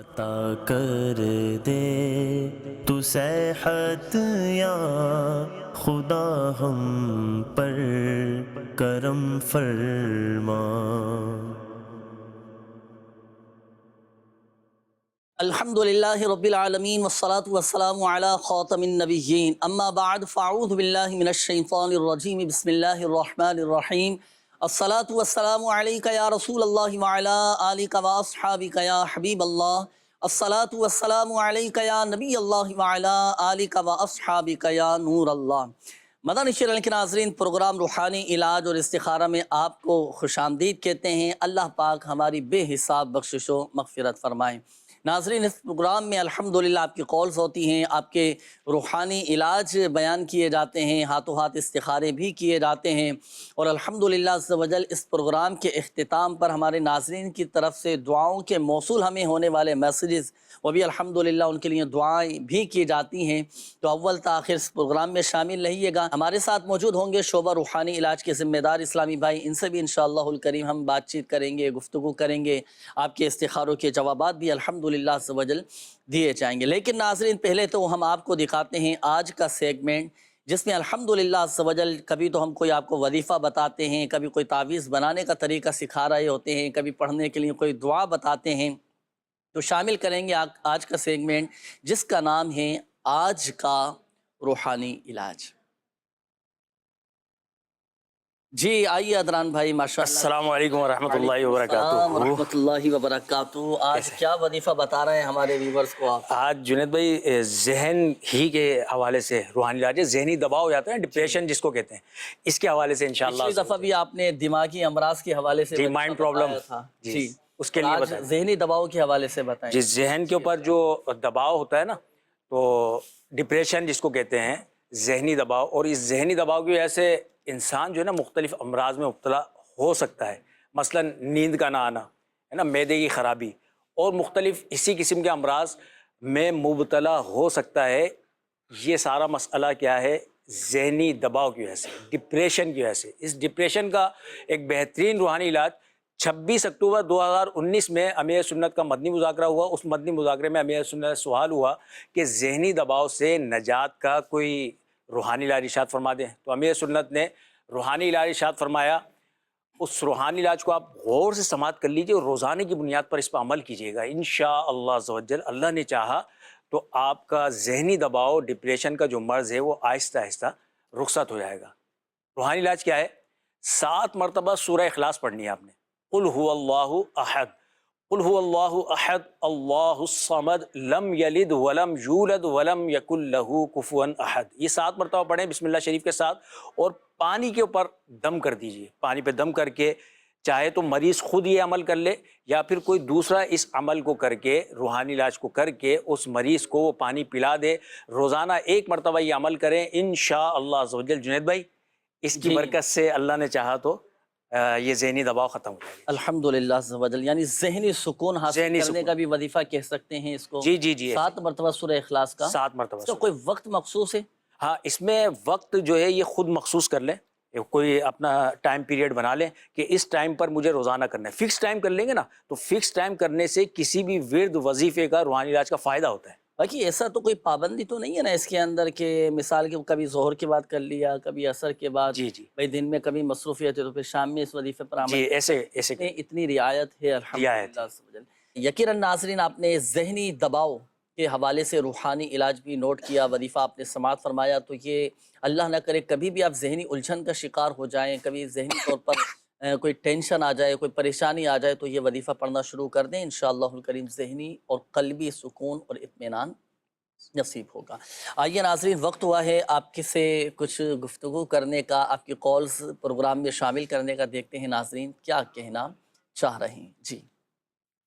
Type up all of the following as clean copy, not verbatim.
عطا کر دے تو صحت یا خدا ہم پر کرم فرما۔ الحمد للہ رب العالمین والصلاة والسلام علی خاتم النبیین، اما بعد فاعوذ باللہ من الشیطان الرجیم، بسم اللہ الرحمن الرحیم۔ الصلاة والسلام علیک یا رسول اللہ وعلی آلک واصحابک یا حبیب اللہ۔ الصلاة والسلام علیک یا نبی اللہ وعلی آلک واصحابک یا نور اللہ۔ مدنی چینل کے ناظرین، پروگرام روحانی علاج اور استخارہ میں آپ کو خوش آمدید کہتے ہیں۔ اللہ پاک ہماری بے حساب بخشش و مغفرت فرمائیں۔ ناظرین، اس پروگرام میں الحمدللہ آپ کی کالز ہوتی ہیں، آپ کے روحانی علاج بیان کیے جاتے ہیں، ہاتھوں ہاتھ استخارے بھی کیے جاتے ہیں، اور الحمدللہ عز و جل اس پروگرام کے اختتام پر ہمارے ناظرین کی طرف سے دعاؤں کے موصول ہمیں ہونے والے میسیجز، وہ بھی الحمدللہ ان کے لیے دعائیں بھی کی جاتی ہیں۔ تو اول تاخیر اس پروگرام میں شامل رہیے گا۔ ہمارے ساتھ موجود ہوں گے شعبہ روحانی علاج کے ذمہ دار اسلامی بھائی، ان سے بھی انشاءاللہ الکریم ہم بات چیت کریں گے، گفتگو کریں گے، آپ کے استخاروں کے جوابات بھی الحمدللہ عز و جل دیے جائیں گے۔ لیکن ناظرین، پہلے تو ہم آپ کو دکھاتے ہیں آج کا سیگمنٹ، جس میں الحمدللہ عز و جل کبھی تو ہم کوئی آپ کو وظیفہ بتاتے ہیں، کبھی کوئی تعویذ بنانے کا طریقہ سکھا رہے ہوتے ہیں، کبھی پڑھنے کے لیے کوئی دعا بتاتے ہیں۔ تو شامل کریں گے آج کا سیگمنٹ، جس کا نام ہے آج کا روحانی علاج۔ جی آئیے عدنان بھائی، ماشاءاللہ۔ السلام علیکم ورحمۃ اللہ وعلیکم السلام وبرکاتہ۔ ورحمۃ اللہ وبرکاتہ۔ آج کیسے؟ کیا وظیفہ بتا رہے ہیں ہمارے ویورز کو آپ؟ آج جنید بھائی ذہن ہی کے حوالے سے روحانی علاج ہے، ذہنی دباؤ ہو جاتا ہے، ڈپریشن جس کو کہتے ہیں، اس کے حوالے سے انشاءاللہ۔ پچھلی دفعہ بھی آپ نے دماغی امراض کے حوالے سے جی، وظیفہ مائنڈ پرابلم، بتایا تھا، جی اس کے اور لیے آج بتائیں۔ ذہنی دباؤ کے حوالے سے بتائیں۔ جس ذہن کے اوپر جو دباؤ ہوتا ہے نا، تو ڈپریشن جس کو کہتے ہیں، ذہنی دباؤ، اور اس ذہنی دباؤ کی وجہ سے انسان جو ہے نا مختلف امراض میں مبتلا ہو سکتا ہے، مثلا نیند کا نہ آنا ہے نا، معدے کی خرابی، اور مختلف اسی قسم کے امراض میں مبتلا ہو سکتا ہے۔ یہ سارا مسئلہ کیا ہے؟ ذہنی دباؤ کی وجہ سے، ڈپریشن کی وجہ سے۔ اس ڈپریشن کا ایک بہترین روحانی علاج 26 اکتوبر 2019 میں امیر سنت کا مدنی مذاکرہ ہوا۔ اس مدنی مذاکرے میں امیر سنت سے سوال ہوا کہ ذہنی دباؤ سے نجات کا کوئی روحانی علاج ارشاد فرما دیں، تو امیر سنت نے روحانی علاج ارشاد فرمایا۔ اس روحانی علاج کو آپ غور سے سماعت کر لیجئے اور روزانے کی بنیاد پر اس پر عمل کیجئے گا انشاءاللہ عز و جل۔ اللہ نے چاہا تو آپ کا ذہنی دباؤ، ڈپریشن کا جو مرض ہے، وہ آہستہ آہستہ رخصت ہو جائے گا۔ روحانی علاج کیا ہے؟ 7 مرتبہ سورہ اخلاص پڑھنی ہے آپ نے۔ قل هو اللہ احد، قل هو اللہ احد اللہ الصمد لم یلد ولم یولد ولم یکن لہ کفوا احد۔ یہ 7 مرتبہ پڑھیں بسم اللہ شریف کے ساتھ، اور پانی کے اوپر دم کر دیجئے۔ پانی پہ دم کر کے، چاہے تو مریض خود یہ عمل کر لے، یا پھر کوئی دوسرا اس عمل کو کر کے، روحانی علاج کو کر کے اس مریض کو وہ پانی پلا دے۔ روزانہ 1 مرتبہ یہ عمل کریں انشاءاللہ عز و جل۔ جنید بھائی، اس کی برکت سے اللہ نے چاہا تو یہ ذہنی دباؤ ختم ہو جائے گا الحمدللہ عز و جل، یعنی ذہنی سکون حاصل کرنے کا بھی وظیفہ کہہ سکتے ہیں اس کو۔ جی جی جی، 7 مرتبہ سورہ اخلاص کا۔ 7 مرتبہ اس کا کوئی وقت مخصوص ہے؟ ہاں، اس میں وقت جو ہے یہ خود مخصوص کر لیں، کوئی اپنا ٹائم پیریڈ بنا لیں کہ اس ٹائم پر مجھے روزانہ کرنا ہے۔ فکس ٹائم کر لیں گے نا، تو فکس ٹائم کرنے سے کسی بھی ورد وظیفے کا روحانی علاج کا فائدہ ہوتا ہے۔ باقی ایسا تو کوئی پابندی تو نہیں ہے نا اس کے اندر کہ مثال کے کبھی ظہر کے بعد کر لیا، کبھی عصر کے بعد، جی جی بھائی دن میں کبھی مصروفیت ہے تو پھر شام میں اس وظیفے پر عمل جی، کریں۔ ایسے اتنی رعایت ہے رعایت الحمدللہ عز و جل۔ یقیناً ناظرین، آپ نے ذہنی دباؤ کے حوالے سے روحانی علاج بھی نوٹ کیا، وظیفہ آپ نے سماعت فرمایا، تو یہ اللہ نہ کرے کبھی بھی آپ ذہنی الجھن کا شکار ہو جائیں، کبھی ذہنی طور پر کوئی ٹینشن آ جائے، کوئی پریشانی آ جائے، تو یہ وظیفہ پڑھنا شروع کر دیں، انشاءاللہ الکریم ذہنی اور قلبی سکون اور اطمینان نصیب ہوگا۔ آئیے ناظرین، وقت ہوا ہے آپ کے سے کچھ گفتگو کرنے کا، آپ کی کالز پروگرام میں شامل کرنے کا۔ دیکھتے ہیں ناظرین کیا کہنا چاہ رہے ہیں۔ جی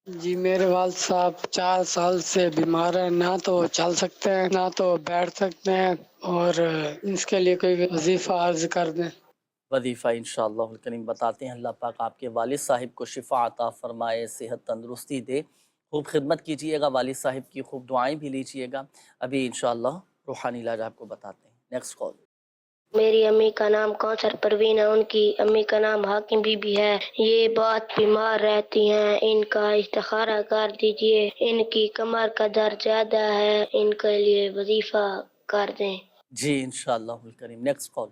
جی، میرے والد صاحب 4 سال سے بیمار ہیں، نہ تو چل سکتے ہیں نہ تو بیٹھ سکتے ہیں، اور اس کے لیے کوئی وظیفہ عرض کر دیں۔ وظیفہ انشاءاللہ الکریم بتاتے ہیں۔ اللہ پاک آپ کے والد صاحب کو شفا عطا فرمائے، صحت تندرستی دے۔ خوب خدمت کیجئے گا، والد صاحب کی خوب دعائیں بھی لیجئے گا۔ ابھی انشاءاللہ روحانی علاج آپ کو بتاتے ہیں۔ Next call. میری امی کا نام کوثر پروین ہے، ان کی امی کا نام حاکم بی بی ہے، یہ بہت بیمار رہتی ہیں، ان کا استخارہ کر دیجئے، ان کی کمر کا درد زیادہ ہے، ان کے لیے وظیفہ کر دیں۔ جی انشاءاللہ الکریم۔ Next call.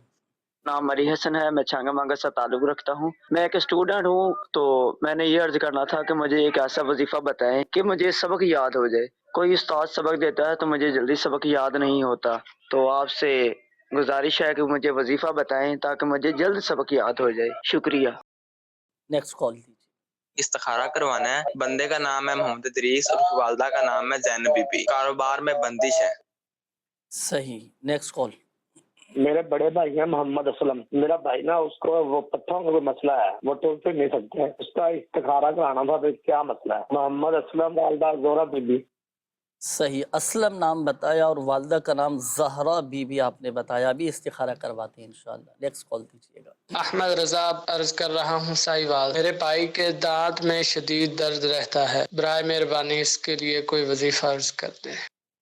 نام علی حسن ہے، میں چھانگا مانگا سے تعلق رکھتا ہوں۔ میں ایک اسٹوڈنٹ ہوں، تو میں نے یہ عرض کرنا تھا کہ مجھے ایک ایسا وظیفہ بتائیں کہ مجھے سبق یاد ہو جائے۔ کوئی استاد سبق دیتا ہے تو مجھے جلدی سبق یاد نہیں ہوتا، تو آپ سے گزارش ہے کہ مجھے وظیفہ بتائیں تاکہ مجھے جلد سبق یاد ہو جائے۔ شکریہ۔ نیکسٹ کال دیجیے۔ استخارہ کروانا ہے۔ بندے کا نام ہے محمد ادریس اور والدہ کا نام ہے زینب بی بی۔ کاروبار میں بندش ہے۔ صحیح۔ Next call. میرے بڑے بھائی ہیں محمد اسلم، میرا بھائی نا اس کو وہ پتھروں کا کوئی مسئلہ ہے، وہ ٹوٹ پھر نہیں سکتے، اس کا استخارہ کرانا تھا، تو کیا مسئلہ ہے؟ محمد اسلم، والدہ زہرا بی بی۔ صحیح، اسلم نام بتایا اور والدہ کا نام زہرا بی بی آپ نے بتایا، ابھی استخارہ کرواتے ہیں انشاءاللہ۔ نیکسٹ کال دیجیے گا۔ احمد رضا عرض کر رہا ہوں سائیوال، میرے بھائی کے دانت میں شدید درد رہتا ہے، برائے مہربانی اس کے لیے کوئی وظیفہ عرض کر دیں۔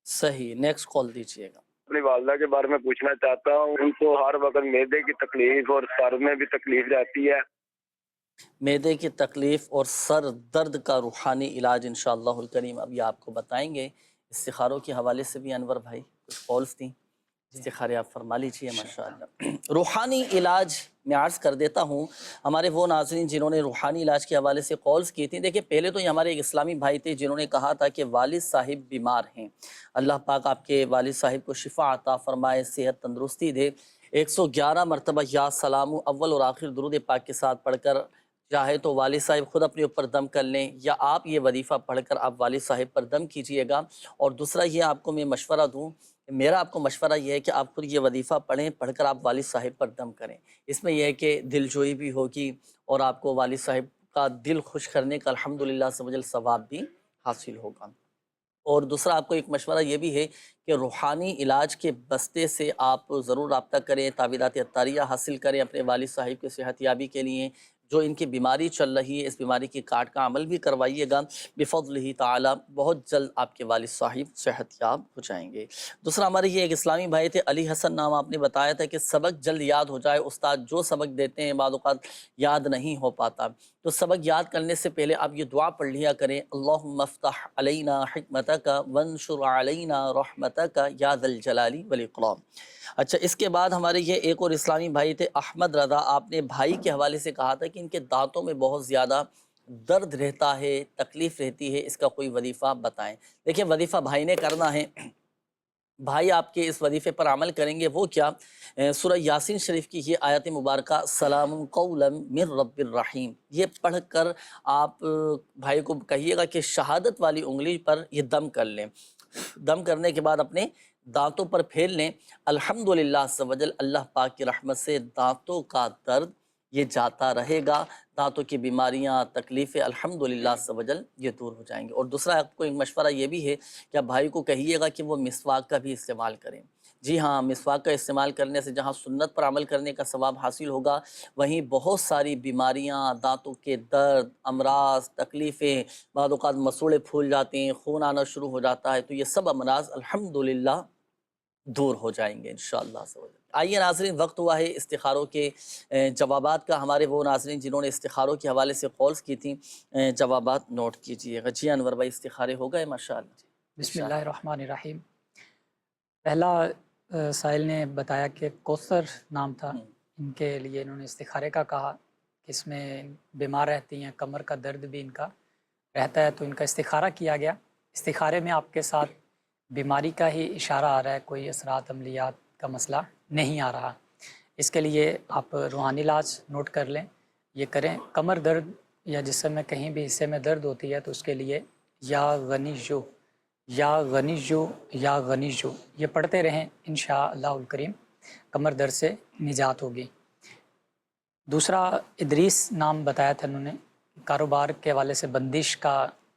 صحیح، نیکسٹ کال دیجیے گا۔ اپنی والدہ کے بارے میں پوچھنا چاہتا ہوں، ان کو ہر وقت معدے کی تکلیف اور سر میں بھی تکلیف رہتی ہے۔ معدے کی تکلیف اور سر درد کا روحانی علاج انشاءاللہ الکریم ابھی آپ کو بتائیں گے۔ استخاروں کے حوالے سے بھی انور بھائی کچھ کالز تھیں، استخارے آپ فرما لیجیے ماشاءاللہ۔ روحانی علاج میں عرض کر دیتا ہوں، ہمارے وہ ناظرین جنہوں نے روحانی علاج کے حوالے سے کالز کی تھیں، دیکھیں پہلے تو یہ ہمارے ایک اسلامی بھائی تھے جنہوں نے کہا تھا کہ والد صاحب بیمار ہیں، اللہ پاک آپ کے والد صاحب کو شفا عطا فرمائے، صحت تندرستی دے۔ 111 مرتبہ یا سلام اول اور آخر درود پاک کے ساتھ پڑھ کر، چاہے تو والد صاحب خود اپنے اوپر دم کر لیں یا آپ یہ وظیفہ پڑھ کر آپ والد صاحب پر دم کیجئے گا۔ اور دوسرا یہ آپ کو میں مشورہ دوں، میرا آپ کو مشورہ یہ ہے کہ آپ خود یہ وظیفہ پڑھیں، پڑھ کر آپ والد صاحب پر دم کریں۔ اس میں یہ ہے کہ دل جوئی بھی ہوگی اور آپ کو والد صاحب کا دل خوش کرنے کا الحمدللہ سبحانہ ثواب بھی حاصل ہوگا۔ اور دوسرا آپ کو ایک مشورہ یہ بھی ہے کہ روحانی علاج کے بستے سے آپ ضرور رابطہ کریں، تعویذات عطاریہ حاصل کریں اپنے والد صاحب کے صحت یابی کے لیے۔ جو ان کی بیماری چل رہی ہے، اس بیماری کی کاٹ کا عمل بھی کروائیے گا، بفضلہ تعالی بہت جلد آپ کے والد صاحب صحت یاب ہو جائیں گے۔ دوسرا ہمارے یہ ایک اسلامی بھائی تھے علی حسن نام، آپ نے بتایا تھا کہ سبق جلد یاد ہو جائے، استاد جو سبق دیتے ہیں بعض اوقات یاد نہیں ہو پاتا، تو سبق یاد کرنے سے پہلے آپ یہ دعا پڑھ لیا کریں، اللہم افتح علینا حکمتک وانشر علینا رحمتک یا ذا الجلال والاکرام۔ اچھا، اس کے بعد ہمارے یہ ایک اور اسلامی بھائی تھے احمد رضا، آپ نے بھائی کے حوالے سے کہا تھا کہ ان کے دانتوں میں بہت زیادہ درد رہتا ہے، تکلیف رہتی ہے، اس کا کوئی وظیفہ بتائیں۔ دیکھیں وظیفہ بھائی نے کرنا ہے، بھائی آپ کے اس وظیفے پر عمل کریں گے، وہ کیا؟ سورہ یاسین شریف کی یہ آیت مبارکہ سلام قولا من رب الرحیم، یہ پڑھ کر آپ بھائی کو کہیے گا کہ شہادت والی انگلی پر یہ دم کر لیں، دم کرنے کے بعد اپنے دانتوں پر پھیر لیں۔ الحمدللہ عز و جل اللہ پاک کی رحمت سے دانتوں کا درد یہ جاتا رہے گا، دانتوں کی بیماریاں تکلیفیں الحمدللہ عز و جل یہ دور ہو جائیں گے۔ اور دوسرا آپ کو ایک مشورہ یہ بھی ہے کہ آپ بھائی کو کہیے گا کہ وہ مسواک کا بھی استعمال کریں۔ جی ہاں، مسواک کا استعمال کرنے سے جہاں سنت پر عمل کرنے کا ثواب حاصل ہوگا، وہیں بہت ساری بیماریاں، دانتوں کے درد، امراض، تکلیفیں، بعض اوقات مسوڑے پھول جاتے ہیں، خون آنا شروع ہو جاتا ہے، تو یہ سب امراض الحمدللہ دور ہو جائیں گے انشاءاللہ۔ آئیے ناظرین، وقت ہوا ہے استخاروں کے جوابات کا۔ ہمارے وہ ناظرین جنہوں نے استخاروں کے حوالے سے کالز کی تھیں، جوابات نوٹ کیجئے گا۔ جی انور بھائی، استخارے ہو گئے ماشاءاللہ؟ بسم اللہ الرحمن الرحیم۔ پہلا سائل نے بتایا کہ کوثر نام تھا، ان کے لیے انہوں نے استخارے کا کہا کہ اس میں بیمار رہتی ہیں، کمر کا درد بھی ان کا رہتا ہے، تو ان کا استخارہ کیا گیا۔ استخارے میں آپ کے ساتھ بیماری کا ہی اشارہ آ رہا ہے، کوئی اثرات عملیات کا مسئلہ نہیں آ رہا۔ اس کے لیے آپ روحانی علاج نوٹ کر لیں، یہ کریں۔ کمر درد یا جسم میں کہیں بھی حصے میں درد ہوتی ہے تو اس کے لیے یا غنی جو یا غنی جو یا غنی جو یہ پڑھتے رہیں، انشاءاللہ الکریم کمر درد سے نجات ہوگی۔ دوسرا ادریس نام بتایا تھا انہوں نے، کاروبار کے حوالے سے بندش کا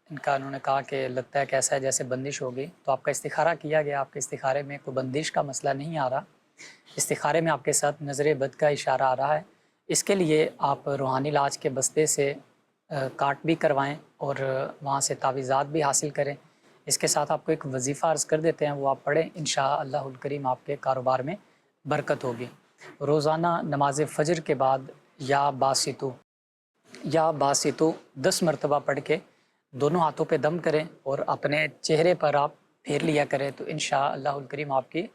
ان کا انہوں نے کہا کہ لگتا ہے کہ ایسا ہے جیسے بندش ہوگی، تو آپ کا استخارہ کیا گیا، آپ کے استخارے میں کوئی بندش کا مسئلہ نہیں آ رہا، استخارے میں آپ کے ساتھ نظر بد کا اشارہ آ رہا ہے۔ اس کے لیے آپ روحانی علاج کے بستے سے کاٹ بھی کروائیں اور وہاں سے تعویذات بھی حاصل کریں۔ اس کے ساتھ آپ کو ایک وظیفہ عرض کر دیتے ہیں، وہ آپ پڑھیں، انشاءاللہ الکریم آپ کے کاروبار میں برکت ہوگی۔ روزانہ نماز فجر کے بعد یا باسطو 10 مرتبہ پڑھ کے دونوں ہاتھوں پہ دم کریں اور اپنے چہرے پر آپ پھیر لیا کریں تو انشاءاللہ الکریم آپ کی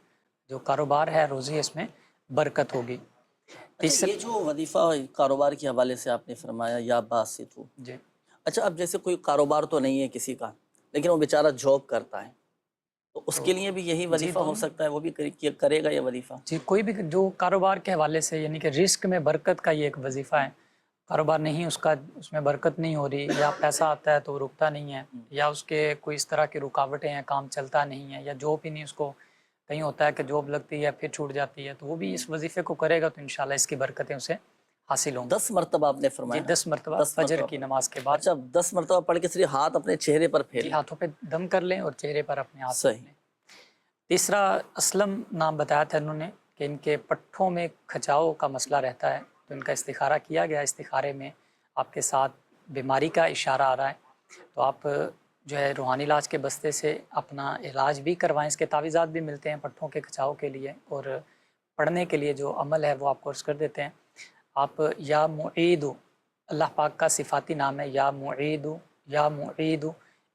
جو کاروبار ہے روزی ہے اس میں برکت ہوگی۔ اچھا یہ جو وظیفہ کاروبار کے حوالے سے آپ نے فرمایا یا باسطو، جی اچھا اب جیسے کوئی کاروبار تو نہیں ہے کسی کا لیکن وہ بیچارہ جاب کرتا ہے تو اس کے لیے بھی یہی وظیفہ ہو سکتا ہے، وہ بھی کرے گا یہ وظیفہ؟ جی، کوئی بھی جو کاروبار کے حوالے سے یعنی کہ رزق میں برکت کا یہ ایک وظیفہ ہے، کاروبار نہیں اس میں برکت نہیں ہو رہی، یا پیسہ آتا ہے تو وہ رکتا نہیں ہے، یا اس کے کوئی اس طرح کی رکاوٹیں ہیں، کام چلتا نہیں ہے، یا جاب ہی نہیں، اس کو کہیں ہوتا ہے کہ جاب لگتی ہے پھر چھوٹ جاتی ہے، تو وہ بھی اس وظیفے کو کرے گا تو انشاءاللہ اس کی برکتیں اسے حاصل ہوں گی۔ 10 مرتبہ آپ نے فرمایا؟ جی 10 مرتبہ فجر کی نماز کے بعد۔ اچھا 10 مرتبہ پڑھ کے صرف ہاتھ اپنے چہرے پر پھیریں؟ جی ہاتھوں پہ دم کر لیں اور چہرے پر اپنے ہاتھ صحیح۔ رکھ لیں۔ تیسرا اسلم نام بتایا تھا انہوں نے کہ ان کے پٹھوں میں کھچاؤ کا مسئلہ رہتا ہے تو ان کا استخارہ کیا گیا، استخارے میں آپ کے ساتھ بیماری کا اشارہ آ رہا ہے تو آپ جو ہے روحانی علاج کے بستے سے اپنا علاج بھی کروائیں، اس کے تعویذات بھی ملتے ہیں پٹھوں کے کھچاؤ کے لیے، اور پڑھنے کے لیے جو عمل ہے وہ آپ کورس کر دیتے ہیں۔ آپ یا معید، اللہ پاک کا صفاتی نام ہے یا معید،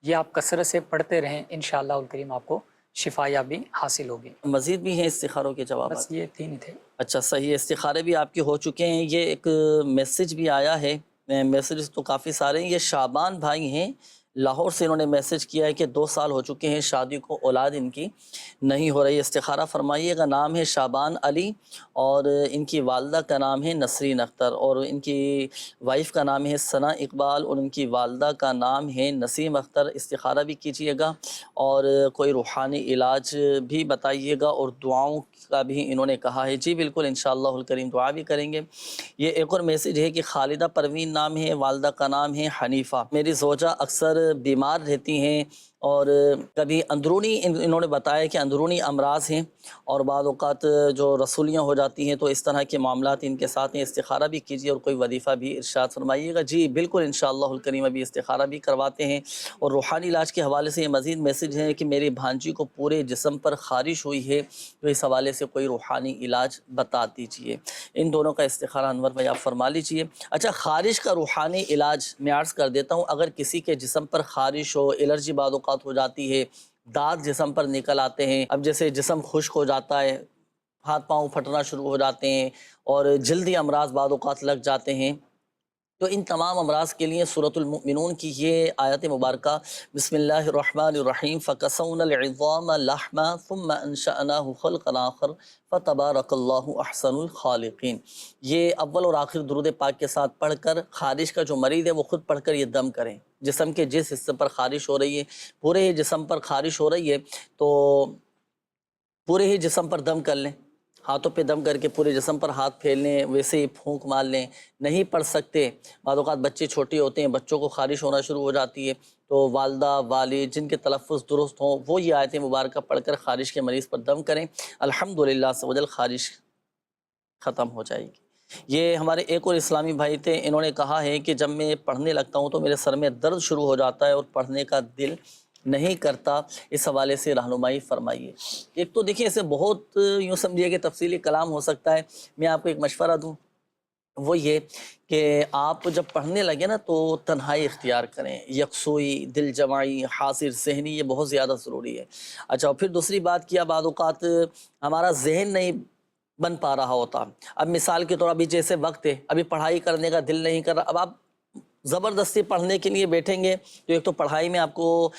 یہ آپ کثرت سے پڑھتے رہیں، انشاءاللہ الکریم آپ کو شفا یابی حاصل ہوگی۔ مزید بھی ہیں استخاروں کے جوابات؟ بس یہ 3 ہی تھے۔ اچھا صحیح، استخارے بھی آپ کے ہو چکے ہیں۔ یہ ایک میسج بھی آیا ہے، میسیجز تو کافی سارے ہیں۔ یہ شعبان بھائی ہیں لاہور سے، انہوں نے میسج کیا ہے کہ 2 سال ہو چکے ہیں شادی کو، اولاد ان کی نہیں ہو رہی، استخارہ فرمائیے گا۔ نام ہے شعبان علی اور ان کی والدہ کا نام ہے نسرین اختر، اور ان کی وائف کا نام ہے ثنا اقبال، اور ان کی والدہ کا نام ہے نسیم اختر۔ استخارہ بھی کیجیے گا اور کوئی روحانی علاج بھی بتائیے گا، اور دعاؤں کا بھی انہوں نے کہا ہے۔ جی بالکل انشاءاللہ الکریم دعا بھی کریں گے۔ یہ ایک اور میسج ہے کہ خالدہ پروین نام ہے، والدہ کا نام ہے حنیفہ، میری زوجہ اکثر بیمار رہتی ہیں اور کبھی اندرونی، انہوں نے بتایا کہ اندرونی امراض ہیں اور بعض اوقات جو رسولیاں ہو جاتی ہیں، تو اس طرح کے معاملات ان کے ساتھ ہیں۔ استخارہ بھی کیجیے اور کوئی وظیفہ بھی ارشاد فرمائیے گا۔ جی بالکل انشاءاللہ الکریم ابھی استخارہ بھی کرواتے ہیں۔ اور روحانی علاج کے حوالے سے یہ مزید میسج ہے کہ میری بھانجی کو پورے جسم پر خارش ہوئی ہے، تو اس حوالے سے کوئی روحانی علاج بتا دیجیے۔ ان دونوں کا استخارہ انور بھائی آپ فرما لیجیے۔ اچھا خارش کا روحانی علاج میں عرض کر دیتا ہوں، اگر کسی کے جسم پر خارش ہو، الرجی بعض اوقات ہو جاتی ہے، داغ جسم پر نکل آتے ہیں، اب جیسے جسم خشک ہو جاتا ہے، ہاتھ پاؤں پھٹنا شروع ہو جاتے ہیں، اور جلدی امراض بعض اوقات لگ جاتے ہیں، تو ان تمام امراض کے لیے سورۃ المؤمنون کی یہ آیت مبارکہ بسم اللہ الرحمن الرحیم فَكَسَوْنَا الْعِظَامَ لَحْمًا ثُمَّ أَنشَأْنَاهُ خَلْقًا آخَرَ فَتَبَارَكَ اللَّهُ أَحْسَنُ الْخَالِقِينَ۔ یہ اول اور آخر درود پاک کے ساتھ پڑھ کر، خارش کا جو مریض ہے وہ خود پڑھ کر یہ دم کریں، جسم کے جس حصے پر خارش ہو رہی ہے، پورے ہی جسم پر خارش ہو رہی ہے تو پورے ہی جسم پر دم کر لیں، ہاتھوں پہ دم کر کے پورے جسم پر ہاتھ پھیل لیں، ویسے ہی پھونک مار لیں۔ نہیں پڑھ سکتے، بعض اوقات بچے چھوٹے ہوتے ہیں، بچوں کو خارش ہونا شروع ہو جاتی ہے، تو والدہ والد جن کے تلفظ درست ہوں وہ یہ آیت مبارکہ پڑھ کر خارش کے مریض پر دم کریں، الحمدللہ سوجل خارش ختم ہو جائے گی۔ یہ ہمارے ایک اور اسلامی بھائی تھے، انہوں نے کہا ہے کہ جب میں پڑھنے لگتا ہوں تو میرے سر میں درد شروع ہو جاتا ہے اور پڑھنے کا دل نہیں کرتا، اس حوالے سے رہنمائی فرمائیے۔ ایک تو دیکھیں اسے بہت یوں سمجھیے کہ تفصیلی کلام ہو سکتا ہے، میں آپ کو ایک مشورہ دوں وہ یہ کہ آپ جب پڑھنے لگے نا تو تنہائی اختیار کریں، یکسوئی، دل جمعی، حاضر ذہنی، یہ بہت زیادہ ضروری ہے۔ اچھا پھر دوسری بات کیا، بعض اوقات ہمارا ذہن نہیں بن پا رہا ہوتا، اب مثال کے طور ابھی جیسے وقت ہے، ابھی پڑھائی کرنے کا دل نہیں کر رہا، اب آپ زبردستی پڑھنے کے لیے بیٹھیں گے تو ایک تو پڑھائی میں آپ کو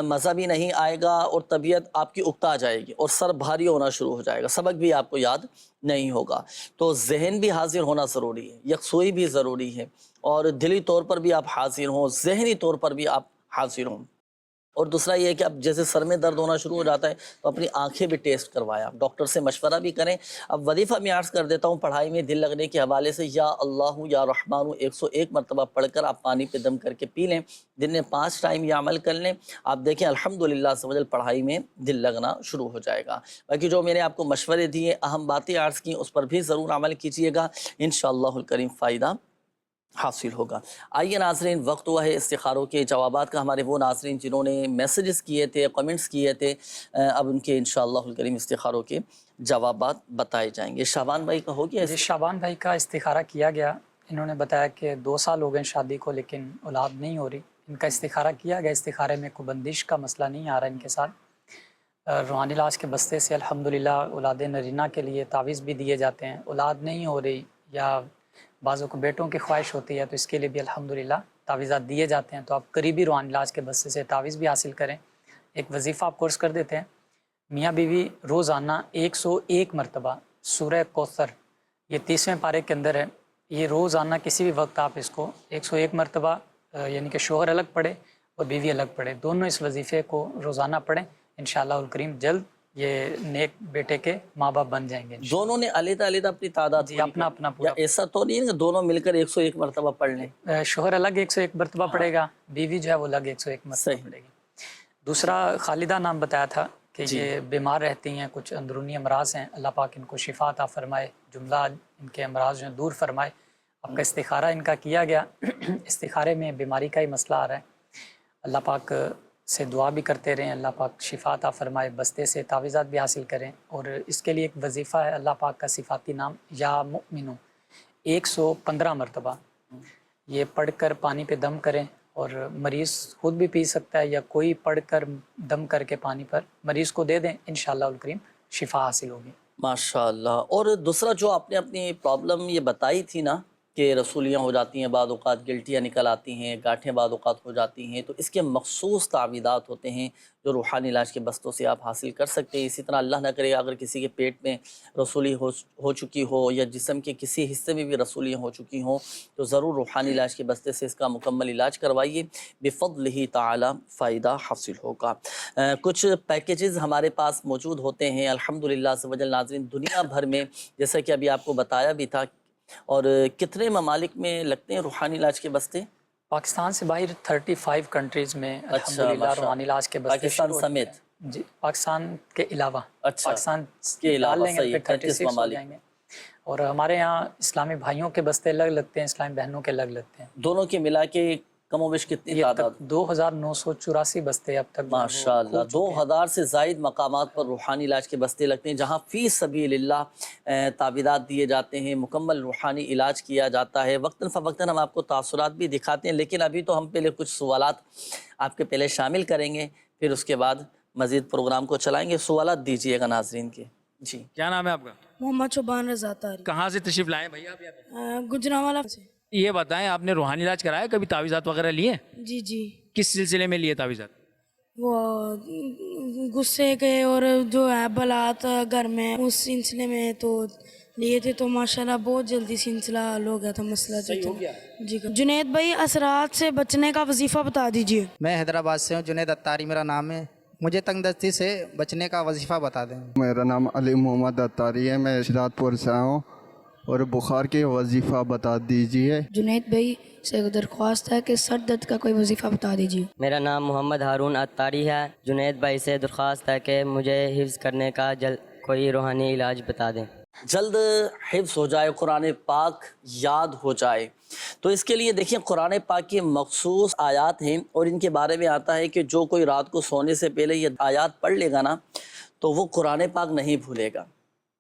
مزہ بھی نہیں آئے گا اور طبیعت آپ کی اکتا جائے گی اور سر بھاری ہونا شروع ہو جائے گا، سبق بھی آپ کو یاد نہیں ہوگا۔ تو ذہن بھی حاضر ہونا ضروری ہے، یکسوئی بھی ضروری ہے، اور دلی طور پر بھی آپ حاضر ہوں، ذہنی طور پر بھی آپ حاضر ہوں۔ اور دوسرا یہ ہے کہ اب جیسے سر میں درد ہونا شروع ہو جاتا ہے تو اپنی آنکھیں بھی ٹیسٹ کروایا، ڈاکٹر سے مشورہ بھی کریں۔ اب وظیفہ میں عرض کر دیتا ہوں پڑھائی میں دل لگنے کے حوالے سے، یا اللہ یا رحمان 101 مرتبہ پڑھ کر آپ پانی پہ دم کر کے پی لیں، دن میں 5 ٹائم یہ عمل کر لیں، آپ دیکھیں الحمدللہ سمجھ پڑھائی میں دل لگنا شروع ہو جائے گا۔ باقی جو میں نے آپ کو مشورے دیے، اہم باتیں عرض کی، اس پر بھی ضرور عمل کیجیے گا، انشاءاللہ الکریم فائدہ حاصل ہوگا۔ آئیے ناظرین، وقت ہوا ہے استخاروں کے جوابات کا۔ ہمارے وہ ناظرین جنہوں نے میسیجز کیے تھے، کمنٹس کیے تھے، اب ان کے انشاءاللہ الکریم استخاروں کے جوابات بتائے جائیں گے۔ شعبان بھائی کا ہو گیا؟ جی شعبان بھائی کا استخارہ کیا گیا، انہوں نے بتایا کہ 2 سال ہو گئے شادی کو لیکن اولاد نہیں ہو رہی۔ ان کا استخارہ کیا گیا، استخارے میں کوئی بندش کا مسئلہ نہیں آ رہا ان کے ساتھ۔ روحانی علاج کے بستے سے الحمدللہ اولاد نرینہ کے لیے تعویذ بھی دیے جاتے ہیں۔ اولاد نہیں ہو رہی یا بعضوں کو بیٹوں کی خواہش ہوتی ہے تو اس کے لیے بھی الحمدللہ تعویذات دیے جاتے ہیں۔ تو آپ قریبی روحانی علاج کے بستے سے تعویذ بھی حاصل کریں۔ ایک وظیفہ آپ کورس کر دیتے ہیں، میاں بیوی روزانہ 101 مرتبہ سورہ کوثر، یہ 30ویں پارے کے اندر ہے، یہ روزانہ کسی بھی وقت آپ اس کو 101 مرتبہ یعنی کہ شوہر الگ پڑھے اور بیوی الگ پڑھے، دونوں اس وظیفے کو روزانہ پڑھیں، انشاءاللہ الکریم جلد یہ نیک بیٹے کے ماں باپ بن جائیں گے۔ دونوں نے علیحدہ علیحدہ اپنی تعداد جی اپنا اپنا پورا، ایسا تو نہیں ہے کہ دونوں مل کر 101 مرتبہ پڑھ لیں؟ شوہر الگ 101 مرتبہ پڑھے گا، بیوی جو ہے وہ الگ 101 مرتبہ پڑھے گی۔ دوسرا خالدہ نام بتایا تھا کہ یہ بیمار رہتی ہیں، کچھ اندرونی امراض ہیں، اللہ پاک ان کو شفا عطا فرمائے، جملہ ان کے امراض جو ہیں دور فرمائے۔ آپ کا استخارہ ان کا کیا گیا، استخارے میں بیماری کا ہی مسئلہ آ رہا ہے، اللہ پاک سے دعا بھی کرتے رہیں، اللہ پاک شفا عطا فرمائے، بستے سے تعویذات بھی حاصل کریں۔ اور اس کے لیے ایک وظیفہ ہے اللہ پاک کا صفاتی نام یا مؤمنو، 115 مرتبہ یہ پڑھ کر پانی پہ دم کریں، اور مریض خود بھی پی سکتا ہے یا کوئی پڑھ کر دم کر کے پانی پر مریض کو دے دیں، انشاءاللہ الکریم شفا حاصل ہوگی۔ ماشاءاللہ۔ اور دوسرا جو آپ نے اپنی پرابلم یہ بتائی تھی نا کہ رسولیاں ہو جاتی ہیں، بعض اوقات گلٹیاں نکل آتی ہیں، گاٹھیں بعض اوقات ہو جاتی ہیں، تو اس کے مخصوص تعویذات ہوتے ہیں جو روحانی علاج کے بستوں سے آپ حاصل کر سکتے ہیں۔ اسی طرح اللہ نہ کرے اگر کسی کے پیٹ میں رسولی ہو چکی ہو یا جسم کے کسی حصے میں بھی رسولیاں ہو چکی ہوں تو ضرور روحانی علاج کے بستے سے اس کا مکمل علاج کروائیے، بفضلہ تعالی فائدہ حاصل ہوگا۔ کچھ پیکیجز ہمارے پاس موجود ہوتے ہیں الحمدللہ عز و جل ناظرین دنیا بھر میں، جیسا کہ ابھی آپ کو بتایا بھی تھا۔ اور کتنے ممالک میں لگتے ہیں روحانی علاج کے بستے؟ پاکستان سے باہر 35 کنٹریز میں الحمدللہ روحانی علاج کے بستے پاکستان سمیت؟ جی پاکستان کے علاوہ، اچھا پاکستان کے علاوہ صحیح 36 ممالک ہیں۔ اور ہمارے یہاں اسلامی بھائیوں کے بستے الگ لگتے ہیں، اسلامی بہنوں کے الگ لگتے ہیں۔ دونوں کے ملا کے کم و بیش کتنی تعداد؟ 2984 بستے اب تک ماشاءاللہ۔ 2000 سے زائد مقامات پر روحانی علاج کے بستے لگتے ہیں جہاں فی سبیل اللہ تعویذات دیے جاتے ہیں، مکمل روحانی علاج کیا جاتا ہے۔ وقتاً فوقتاً ہم آپ کو تاثرات بھی دکھاتے ہیں، لیکن ابھی تو ہم پہلے کچھ سوالات آپ کے پہلے شامل کریں گے، پھر اس کے بعد مزید پروگرام کو چلائیں گے۔ سوالات دیجیے گا ناظرین کے۔ جی کیا نام ہے آپ کا؟ محمد شعبان رضا طاری۔ کہاں سے تشریف لائے بھائی آپ یہاں پہ؟ گجرانوالہ سے۔ یہ بتائیں آپ نے روحانی علاج کرایا کبھی، تعویذات وغیرہ لیے؟ جی جی۔ کس سلسلے میں لیے تعویذات؟ وہ غصے کے اور جو ہے بلات گھر میں اس سلسلے میں تو لیے تھے، تو ماشاءاللہ بہت جلدی سلسلہ حل ہو گیا تھا، مسئلہ جو تھا۔ جی جنید بھائی اثرات سے بچنے کا وظیفہ بتا دیجیے۔ میں حیدرآباد سے ہوں، جنید اتاری میرا نام ہے، مجھے تنگ دستی سے بچنے کا وظیفہ بتا دیں۔ میرا نام علی محمد اتاری ہے، میں شہزاد پور سے آیا ہوں، اور بخار کے وظیفہ بتا دیجیے۔ جنید بھائی سے درخواست ہے کہ سر درد کا کوئی وظیفہ بتا دیجیے۔ میرا نام محمد ہارون اتاری ہے، جنید بھائی سے درخواست ہے کہ مجھے حفظ کرنے کا کوئی روحانی علاج بتا دیں۔ جلد حفظ ہو جائے، قرآن پاک یاد ہو جائے، تو اس کے لیے دیکھیں قرآن پاک کی مخصوص آیات ہیں، اور ان کے بارے میں آتا ہے کہ جو کوئی رات کو سونے سے پہلے یہ آیات پڑھ لے گا نا تو وہ قرآن پاک نہیں بھولے گا،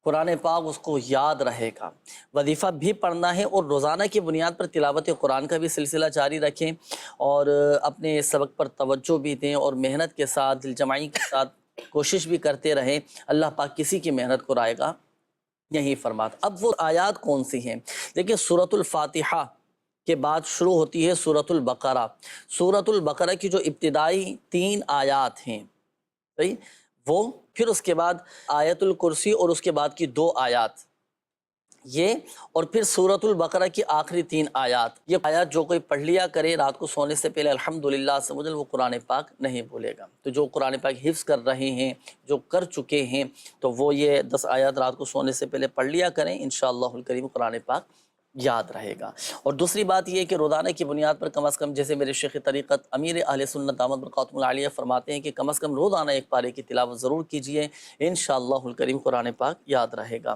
قرآن پاک اس کو یاد رہے گا۔ وظیفہ بھی پڑھنا ہے، اور روزانہ کی بنیاد پر تلاوت قرآن کا بھی سلسلہ جاری رکھیں، اور اپنے سبق پر توجہ بھی دیں، اور محنت کے ساتھ دل جمعی کے ساتھ کوشش بھی کرتے رہیں۔ اللہ پاک کسی کی محنت کو رائے گا یہی فرماتا۔ اب وہ آیات کون سی ہیں؟ دیکھیں سورۃ الفاتحہ کے بعد شروع ہوتی ہے سورۃ البقرہ۔ سورۃ البقرہ کی جو ابتدائی 3 آیات ہیں، صحیح، وہ پھر اس کے بعد آیت الکرسی اور اس کے بعد کی 2 آیات یہ، اور پھر سورۃ البقرہ کی آخری 3 آیات۔ یہ آیات جو کوئی پڑھ لیا کرے رات کو سونے سے پہلے الحمدللہ سمجھ وہ قرآن پاک نہیں بھولے گا۔ تو جو قرآن پاک حفظ کر رہے ہیں، جو کر چکے ہیں، تو وہ یہ 10 آیات رات کو سونے سے پہلے پڑھ لیا کریں، انشاءاللہ الکریم قرآن پاک یاد رہے گا۔ اور دوسری بات یہ کہ روزانہ کی بنیاد پر کم از کم، جیسے میرے شیخ طریقت امیر اہل سنت دامت برکاتہم العالیہ فرماتے ہیں کہ کم از کم روزانہ 1 پارے کی تلاوت ضرور کیجئے، انشاءاللہ الکریم قرآن پاک یاد رہے گا۔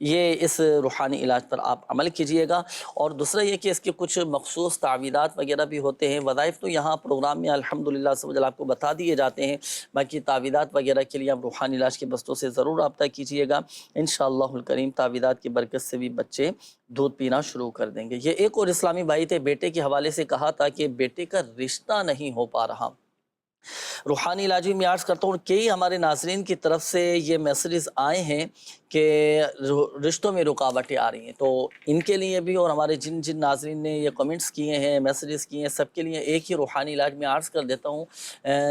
یہ اس روحانی علاج پر آپ عمل کیجئے گا۔ اور دوسرا یہ کہ اس کے کچھ مخصوص تعویذات وغیرہ بھی ہوتے ہیں، وظائف تو یہاں پروگرام میں الحمدللہ سب آپ کو بتا دیے جاتے ہیں، باقی تعویذات وغیرہ کے لیے آپ روحانی علاج کے بستوں سے ضرور رابطہ کیجئے گا، انشاءاللہ الکریم تعویذات کی برکت سے بھی بچے دودھ پینا شروع کر دیں گے۔ یہ ایک اور اسلامی بھائی تھے، بیٹے کے حوالے سے کہا تھا کہ بیٹے کا رشتہ نہیں ہو پا رہا۔ روحانی علاج میں عرض کرتا ہوں، کئی ہمارے ناظرین کی طرف سے یہ میسیجز آئے ہیں کہ رشتوں میں رکاوٹیں آ رہی ہیں، تو ان کے لیے بھی اور ہمارے جن ناظرین نے یہ کمنٹس کیے ہیں، میسیجز کیے ہیں، سب کے لیے ایک ہی روحانی علاج میں عرض کر دیتا ہوں۔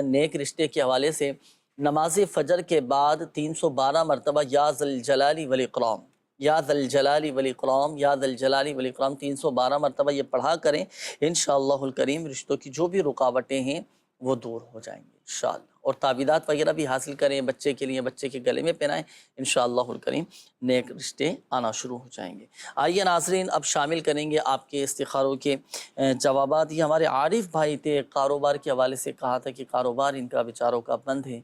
نیک رشتے کے حوالے سے نماز فجر کے بعد 312 مرتبہ یا ذی الجلال والاکرام، یا ذی الجلال والاکرام، یا ذی الجلال والاکرام 312 مرتبہ یہ پڑھا کریں، انشاءاللہ الکریم رشتوں کی جو بھی رکاوٹیں ہیں وہ دور ہو جائیں گے انشاءاللہ۔ اور تعویذات وغیرہ بھی حاصل کریں بچے کے لیے، بچے کے گلے میں پہنائیں، انشاءاللہ الکریم نیک رشتے آنا شروع ہو جائیں گے۔ آئیے ناظرین اب شامل کریں گے آپ کے استخاروں کے جوابات۔ یہ ہمارے عارف بھائی تھے، کاروبار کے حوالے سے کہا تھا کہ کاروبار ان کا بیچاروں کا بند ہے،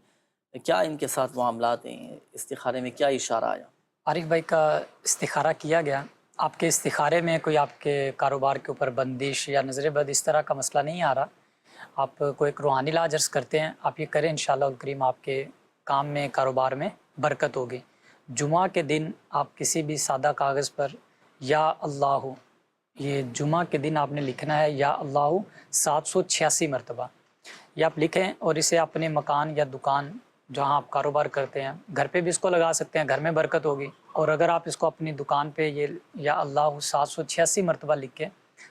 کیا ان کے ساتھ معاملات ہیں، استخارے میں کیا اشارہ آیا؟ عارف بھائی کا استخارہ کیا گیا، آپ کے استخارے میں کوئی آپ کے کاروبار کے اوپر بندش یا نظر بد اس طرح کا مسئلہ نہیں آ رہا۔ آپ کو ایک روحانی علاج عرض کرتے ہیں، آپ یہ کریں انشاءاللہ الکریم آپ کے کام میں، کاروبار میں برکت ہوگی۔ جمعہ کے دن آپ کسی بھی سادہ کاغذ پر یا اللہ، یہ جمعہ کے دن آپ نے لکھنا ہے یا اللہ 786 مرتبہ، یہ آپ لکھیں اور اسے اپنے مکان یا دکان جہاں آپ کاروبار کرتے ہیں گھر پہ بھی اس کو لگا سکتے ہیں، گھر میں برکت ہوگی۔ اور اگر آپ اس کو اپنی دکان پہ یہ یا اللہ 786 مرتبہ لکھ کے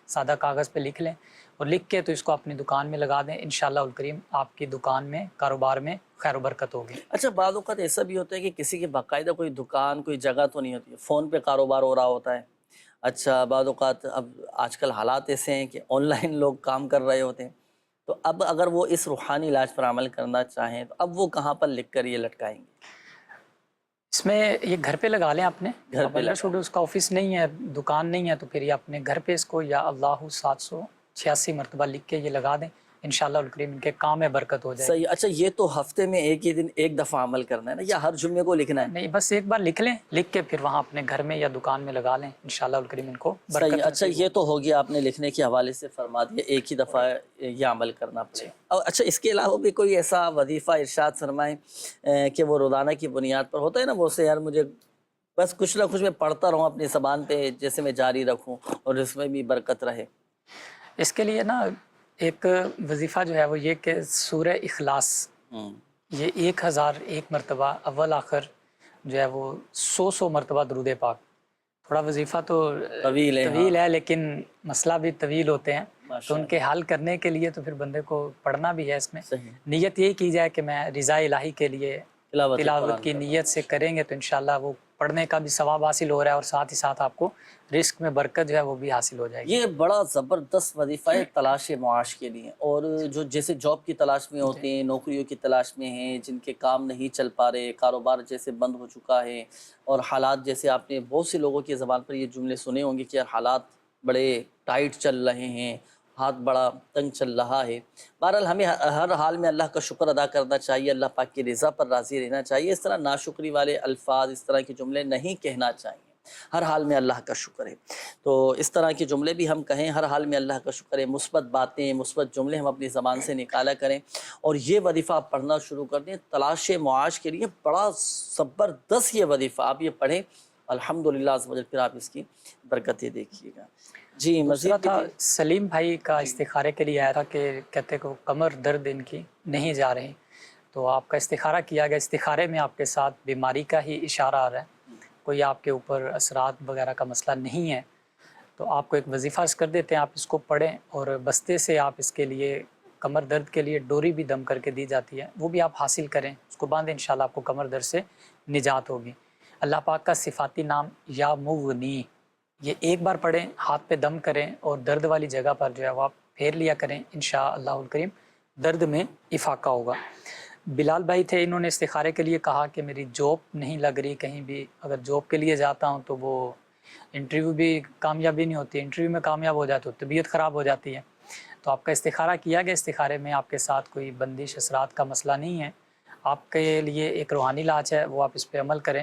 سادہ کاغذ پہ لکھ لیں اور لکھ کے تو اس کو اپنی دکان میں لگا دیں، انشاءاللہ الکریم آپ کی دکان میں، کاروبار میں خیر و برکت ہوگی۔ اچھا، بعض اوقات ایسا بھی ہوتا ہے کہ کسی کی باقاعدہ کوئی دکان، کوئی جگہ تو نہیں ہوتی، فون پہ کاروبار ہو رہا ہوتا ہے۔ اچھا، بعض اوقات اب آج کل حالات ایسے ہیں کہ آن لائن لوگ کام کر رہے ہوتے ہیں، تو اب اگر وہ اس روحانی علاج پر عمل کرنا چاہیں تو اب وہ کہاں پر لکھ کر یہ لٹکائیں گے؟ اس میں یہ گھر پہ لگا لیں اپنے گھر پہ لگا، چھوٹے، اس کا آفس نہیں ہے، دکان نہیں ہے، تو پھر یہ اپنے گھر پہ اس کو یا اللہ 786 مرتبہ لکھ کے یہ لگا دیں، انشاءاللہ الکریم ان کے کام میں برکت ہو جائے۔ صحیح۔ اچھا، یہ تو ہفتے میں ایک ہی دن ایک دفعہ عمل کرنا ہے نا، یا ہر جمعے کو لکھنا ہے؟ نہیں، بس ایک بار لکھ لیں، لکھ کے پھر وہاں اپنے گھر میں یا دکان میں لگا لیں، انشاءاللہ الکریم ان کو برکت۔ صحیح۔ اچھا، یہ تو ہو گیا آپ نے لکھنے کے حوالے سے فرما دیا، ایک ہی دفعہ یہ عمل کرنا پڑے۔ اچھا، اس کے علاوہ بھی کوئی ایسا وظیفہ ارشاد فرمائیں کہ وہ روزانہ کی بنیاد پر ہوتا ہے نا، وہ سے یار مجھے بس کچھ نہ کچھ میں پڑھتا رہوں اپنی زبان پہ، جیسے میں جاری رکھوں اور اس میں بھی برکت رہے؟ اس کے لیے نا ایک وظیفہ جو ہے وہ یہ کہ سورہ اخلاص یہ 1001 مرتبہ اول آخر جو ہے وہ 100 مرتبہ درود پاک۔ تھوڑا وظیفہ تو طویل ہے لیکن مسئلہ بھی طویل ہوتے ہیں، تو ان کے حل کرنے کے لیے تو پھر بندے کو پڑھنا بھی ہے۔ اس میں نیت یہی کی جائے کہ میں رضا الہی کے لیے تلاوت کی نیت سے کریں گے تو انشاءاللہ وہ پڑھنے کا بھی ثواب حاصل ہو رہا ہے اور ساتھ ہی ساتھ آپ کو رزق میں برکت جو ہے وہ بھی حاصل ہو جائے گی۔ یہ بڑا زبردست وظیفہ ہے تلاش معاش کے لیے، اور جو جیسے جاب کی تلاش میں ہوتے ہیں، نوکریوں کی تلاش میں ہیں، جن کے کام نہیں چل پا رہے، کاروبار جیسے بند ہو چکا ہے، اور حالات جیسے آپ نے بہت سے لوگوں کی زبان پر یہ جملے سنے ہوں گے کہ حالات بڑے ٹائٹ چل رہے ہیں، ہاتھ بڑا تنگ چل رہا ہے۔ بہرحال ہمیں ہر حال میں اللہ کا شکر ادا کرنا چاہیے، اللہ پاک کی رضا پر راضی رہنا چاہیے، اس طرح ناشکری والے الفاظ، اس طرح کے جملے نہیں کہنا چاہیے۔ ہر حال میں اللہ کا شکر ہے، تو اس طرح کے جملے بھی ہم کہیں، ہر حال میں اللہ کا شکر ہے، مثبت باتیں، مثبت جملے ہم اپنی زبان سے نکالا کریں، اور یہ وظیفہ آپ پڑھنا شروع کر دیں تلاش معاش کے لیے۔ بڑا زبردست یہ وظیفہ، آپ یہ پڑھیں الحمدللہ، پھر آپ اس کی برکتیں دیکھیے گا۔ جی، مزید تھا سلیم بھائی کا استخارے کے لیے آیا تھا کہ کہتے کہ کمر درد ان کی نہیں جا رہی، تو آپ کا استخارہ کیا گیا۔ استخارے میں آپ کے ساتھ بیماری کا ہی اشارہ آ رہا ہے، کوئی آپ کے اوپر اثرات وغیرہ کا مسئلہ نہیں ہے، تو آپ کو ایک وظیفہ کر دیتے ہیں، آپ اس کو پڑھیں، اور بستے سے آپ اس کے لیے کمر درد کے لیے ڈوری بھی دم کر کے دی جاتی ہے، وہ بھی آپ حاصل کریں، اس کو باندھیں، انشاءاللہ آپ کو کمر درد سے نجات ہوگی۔ اللہ پاک کا صفاتی نام یا مغنی، یہ ایک بار پڑھیں، ہاتھ پہ دم کریں اور درد والی جگہ پر جو ہے وہ آپ پھیر لیا کریں، انشاءاللہ الکریم درد میں افاقہ ہوگا۔ بلال بھائی تھے، انہوں نے استخارے کے لیے کہا کہ میری جاب نہیں لگ رہی کہیں بھی، اگر جاب کے لیے جاتا ہوں تو وہ انٹرویو بھی کامیابی نہیں ہوتی، انٹرویو میں کامیاب ہو جاتے تو طبیعت خراب ہو جاتی ہے، تو آپ کا استخارہ کیا گیا۔ استخارے میں آپ کے ساتھ کوئی بندش اثرات کا مسئلہ نہیں ہے، آپ کے لیے ایک روحانی علاج ہے، وہ آپ اس پہ عمل کریں،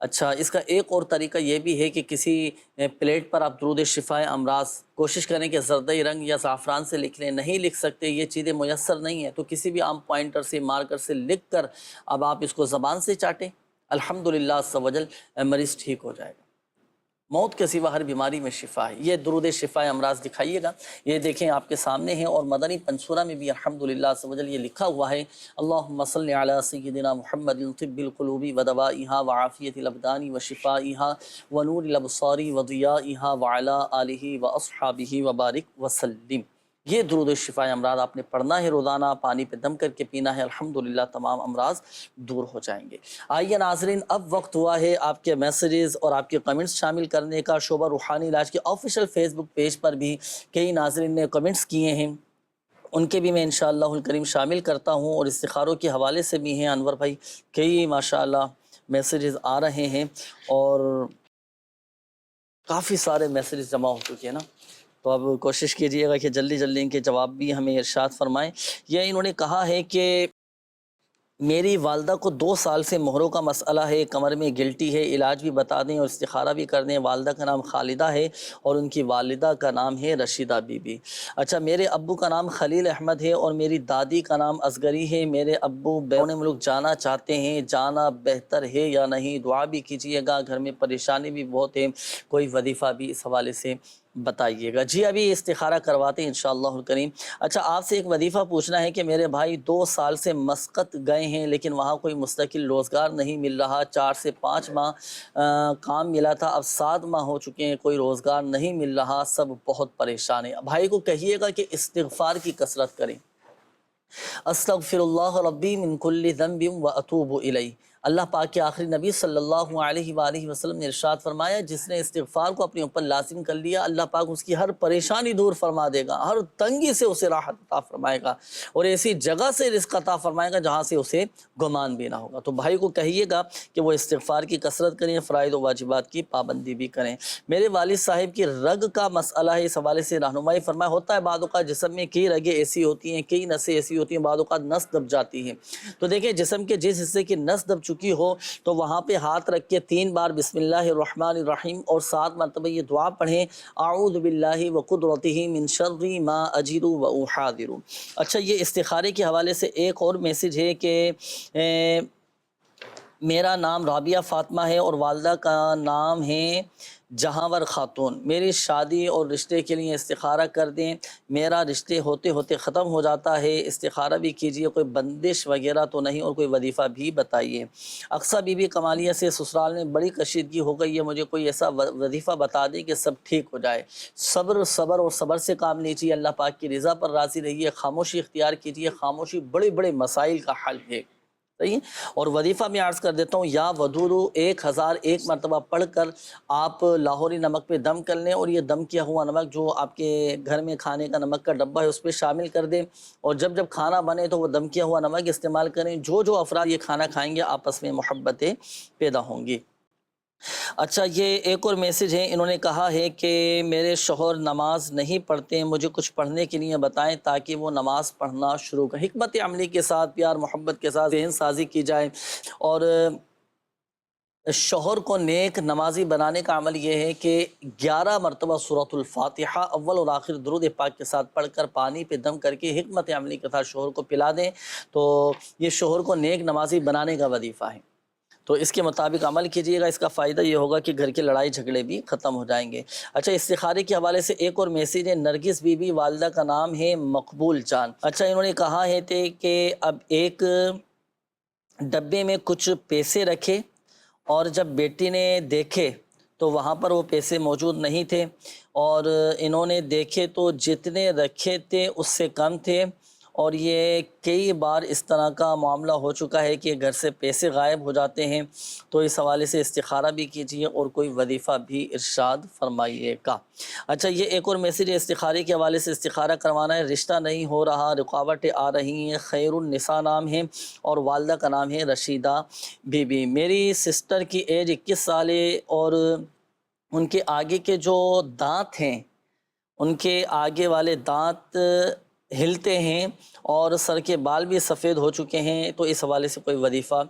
اچھا، اس کا ایک اور طریقہ یہ بھی ہے کہ کسی پلیٹ پر آپ درود شفائے امراض کوشش کریں کہ زردئی رنگ یا زعفران سے لکھ لیں. نہیں لکھ سکتے، یہ چیزیں میسر نہیں ہیں، تو کسی بھی عام پوائنٹر سے مارکر سے لکھ کر اب آپ اس کو زبان سے چاٹیں. الحمدللہ عز و جل مریض ٹھیک ہو جائے گا. موت کے سوا ہر بیماری میں شفا ہے. یہ درود شفا امراض دکھائیے گا، یہ دیکھیں آپ کے سامنے ہیں، اور مدنی پنصورہ میں بھی الحمدللہ عز و جل یہ لکھا ہوا ہے، اللہم صلی علی سیدنا محمد طب القلوب ودوائها وعافیت الابدان وشفائها ونور الابصار وضیائها وعلی آلہ واصحابہ وبارک وسلم. یہ درود شفا امراض آپ نے پڑھنا ہے روزانہ، پانی پہ دم کر کے پینا ہے، الحمدللہ تمام امراض دور ہو جائیں گے. آئیے ناظرین، اب وقت ہوا ہے آپ کے میسیجز اور آپ کے کمنٹس شامل کرنے کا. شعبہ روحانی علاج کے آفیشیل فیس بک پیج پر بھی کئی ناظرین نے کمنٹس کیے ہیں، ان کے بھی میں انشاءاللہ الکریم شامل کرتا ہوں، اور استخاروں کے حوالے سے بھی ہیں. انور بھائی کئی ماشاءاللہ میسیجز آ رہے ہیں، اور کافی سارے میسیجز جمع ہو چکے ہیں نا، تو اب کوشش کیجئے گا کہ جلدی جلدی ان کے جواب بھی ہمیں ارشاد فرمائیں. یہ انہوں نے کہا ہے کہ میری والدہ کو 2 سال سے مہروں کا مسئلہ ہے، کمر میں گلٹی ہے، علاج بھی بتا دیں اور استخارہ بھی کر دیں. والدہ کا نام خالدہ ہے اور ان کی والدہ کا نام ہے رشیدہ بی بی. اچھا، میرے ابو کا نام خلیل احمد ہے اور میری دادی کا نام اصغری ہے. میرے ابو بیرون ملک جانا چاہتے ہیں، جانا بہتر ہے یا نہیں؟ دعا بھی کیجیے گا، گھر میں پریشانی بھی بہت ہے، کوئی وظیفہ بھی اس حوالے سے بتائیے گا. جی ابھی استخارہ کرواتے ہیں انشاءاللہ الکریم. اچھا، آپ سے ایک وظیفہ پوچھنا ہے کہ میرے بھائی 2 سال سے مسقط گئے ہیں، لیکن وہاں کوئی مستقل روزگار نہیں مل رہا. 4 سے 5 ماہ کام ملا تھا، اب 7 ماہ ہو چکے ہیں، کوئی روزگار نہیں مل رہا، سب بہت پریشان ہیں. بھائی کو کہیے گا کہ استغفار کی کثرت کریں. استغفر اللہ ربی من کل ذنب واتوب الیہ. اللہ پاک کے آخری نبی صلی اللہ علیہ وآلہ وسلم نے ارشاد فرمایا، جس نے استغفار کو اپنے اوپر لازم کر لیا، اللہ پاک اس کی ہر پریشانی دور فرما دے گا، ہر تنگی سے اسے راحت عطا فرمائے گا، اور ایسی جگہ سے رزق عطا فرمائے گا جہاں سے اسے گمان بھی نہ ہوگا. تو بھائی کو کہیے گا کہ وہ استغفار کی کثرت کریں، فرائض و واجبات کی پابندی بھی کریں. میرے والد صاحب کی رگ کا مسئلہ ہے، اس حوالے سے رہنمائی فرمائے. ہوتا ہے بعض اوقات جسم میں کئی رگیں ایسی ہوتی ہیں، کئی نسیں ایسی ہوتی ہیں، بعض اوقات نس دب جاتی ہیں. تو دیکھیں، جسم کے جس حصے کی نس دب چکی ہو تو وہاں پہ ہاتھ رکھ کے 3 بار بسم اللہ الرحمن الرحیم اور 7 مرتبہ یہ دعا پڑھیں، اعوذ باللہ وقدرتہ من شر ما اجد واحاذر. اچھا، یہ استخارے کے حوالے سے ایک اور میسج ہے کہ میرا نام رابعہ فاطمہ ہے اور والدہ کا نام ہے جہانور خاتون. میری شادی اور رشتے کے لیے استخارہ کر دیں، میرا رشتے ہوتے ہوتے ختم ہو جاتا ہے، استخارہ بھی کیجیے، کوئی بندش وغیرہ تو نہیں، اور کوئی وظیفہ بھی بتائیے. اقصیٰ بی بی کمالیہ سے سسرال میں بڑی کشیدگی ہو گئی ہے، مجھے کوئی ایسا وظیفہ بتا دیں کہ سب ٹھیک ہو جائے. صبر اور صبر سے کام لیجیے، اللہ پاک کی رضا پر راضی رہیے، خاموشی اختیار کیجیے. خاموشی بڑے بڑے مسائل کا حل ہے. صحیح. اور وظیفہ میں عرض کر دیتا ہوں، یا ودورو 1001 مرتبہ پڑھ کر آپ لاہوری نمک پہ دم کر لیں، اور یہ دم کیا ہوا نمک جو آپ کے گھر میں کھانے کا نمک کا ڈبہ ہے اس پہ شامل کر دیں، اور جب جب کھانا بنے تو وہ دم کیا ہوا نمک استعمال کریں. جو افراد یہ کھانا کھائیں گے آپس میں محبتیں پیدا ہوں گی. اچھا، یہ ایک اور میسج ہے، انہوں نے کہا ہے کہ میرے شوہر نماز نہیں پڑھتے، مجھے کچھ پڑھنے کے لیے بتائیں تاکہ وہ نماز پڑھنا شروع کریں. حکمت عملی کے ساتھ، پیار محبت کے ساتھ ذہن سازی کی جائے، اور شوہر کو نیک نمازی بنانے کا عمل یہ ہے کہ 11 مرتبہ سورۃ الفاتحہ اول اور آخر درود پاک کے ساتھ پڑھ کر پانی پہ دم کر کے حکمت عملی کے ساتھ شوہر کو پلا دیں، تو یہ شوہر کو نیک نمازی بنانے کا وظیفہ ہے. تو اس کے مطابق عمل کیجیے گا. اس کا فائدہ یہ ہوگا کہ گھر کے لڑائی جھگڑے بھی ختم ہو جائیں گے. اچھا، استخارے کے حوالے سے ایک اور میسیج ہے، نرگس بی بی، والدہ کا نام ہے مقبول جان. اچھا، انہوں نے کہا ہے کہ اب ایک ڈبے میں کچھ پیسے رکھے، اور جب بیٹی نے دیکھے تو وہاں پر وہ پیسے موجود نہیں تھے، اور انہوں نے دیکھے تو جتنے رکھے تھے اس سے کم تھے، اور یہ کئی بار اس طرح کا معاملہ ہو چکا ہے کہ گھر سے پیسے غائب ہو جاتے ہیں. تو اس حوالے سے استخارہ بھی کیجیے اور کوئی وظیفہ بھی ارشاد فرمائیے گا. اچھا، یہ ایک اور میسیج ہے، استخارے کے حوالے سے استخارہ کروانا ہے، رشتہ نہیں ہو رہا، رکاوٹیں آ رہی ہیں. خیر النساء نام ہے اور والدہ کا نام ہے رشیدہ بی بی. میری سسٹر کی ایج 21 سال ہے، اور ان کے آگے کے جو دانت ہیں، ان کے آگے والے دانت ہلتے ہیں اور سر کے بال بھی سفید ہو چکے ہیں، تو اس حوالے سے کوئی وظیفہ